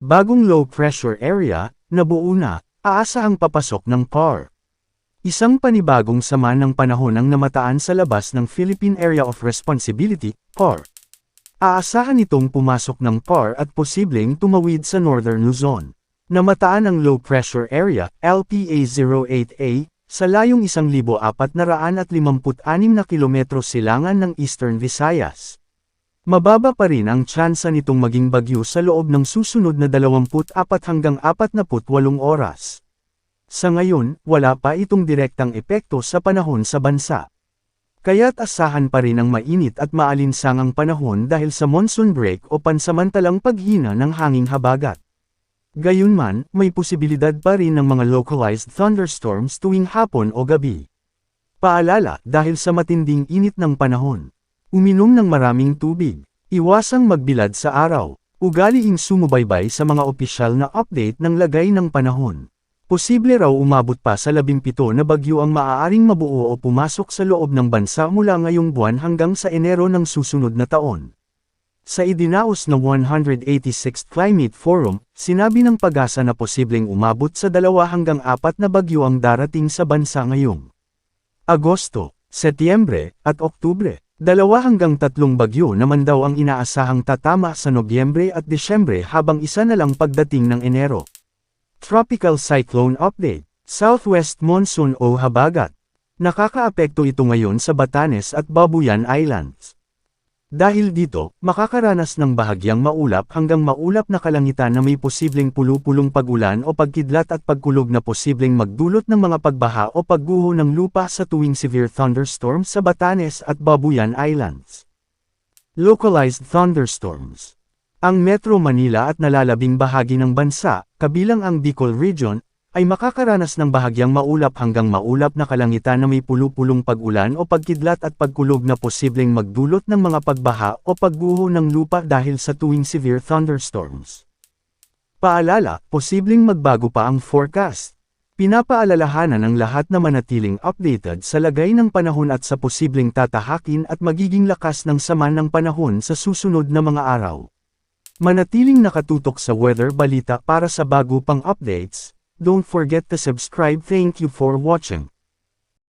Bagong low pressure area, nabuo na, aasahang papasok ng PAR. Isang panibagong sama ng panahon ang namataan sa labas ng Philippine Area of Responsibility, PAR. Aasahan itong pumasok ng PAR at posibleng tumawid sa Northern Luzon. Namataan ang low pressure area, LPA-08A, sa layong 1,456 na kilometro silangan ng Eastern Visayas. Mababa pa rin ang tsansa nitong maging bagyo sa loob ng susunod na 24 hanggang 48 oras. Sa ngayon, wala pa itong direktang epekto sa panahon sa bansa. Kaya't asahan pa rin ang mainit at maalinsangang panahon dahil sa monsoon break o pansamantalang paghina ng hanging habagat. Gayunman, may posibilidad pa rin ng mga localized thunderstorms tuwing hapon o gabi. Paalala, dahil sa matinding init ng panahon, uminom ng maraming tubig, iwasang magbilad sa araw, ugaliing sumubaybay sa mga opisyal na update ng lagay ng panahon. Posible raw umabot pa sa 17 na bagyo ang maaaring mabuo o pumasok sa loob ng bansa mula ngayong buwan hanggang sa Enero ng susunod na taon. Sa idinaos na 186th Climate Forum, sinabi ng Pag-asa na posibleng umabot sa 2 hanggang 4 na bagyo ang darating sa bansa ngayong Agosto, Setyembre, at Oktubre. 2 hanggang 3 bagyo naman daw ang inaasahang tatama sa Nobyembre at Disyembre habang isa na lang pagdating ng Enero. Tropical Cyclone Update, Southwest Monsoon o Habagat. Nakakaapekto ito ngayon sa Batanes at Babuyan Islands. Dahil dito, makakaranas ng bahagyang maulap hanggang maulap na kalangitan na may posibleng pulu-pulong pag-ulan o pagkidlat at pagkulog na posibleng magdulot ng mga pagbaha o pagguho ng lupa sa tuwing severe thunderstorms sa Batanes at Babuyan Islands. Localized thunderstorms. Ang Metro Manila at nalalabing bahagi ng bansa, kabilang ang Bicol Region, ay makakaranas ng bahagyang maulap hanggang maulap na kalangitan na may pulu-pulong pag-ulan o pagkidlat at pagkulog na posibleng magdulot ng mga pagbaha o pagguho ng lupa dahil sa tuwing severe thunderstorms. Paalala, posibleng magbago pa ang forecast. Pinapaalalahanan ang lahat na manatiling updated sa lagay ng panahon at sa posibleng tatahakin at magiging lakas ng sama ng panahon sa susunod na mga araw. Manatiling nakatutok sa Weather Balita para sa bago pang updates. Don't forget to subscribe. Thank you for watching.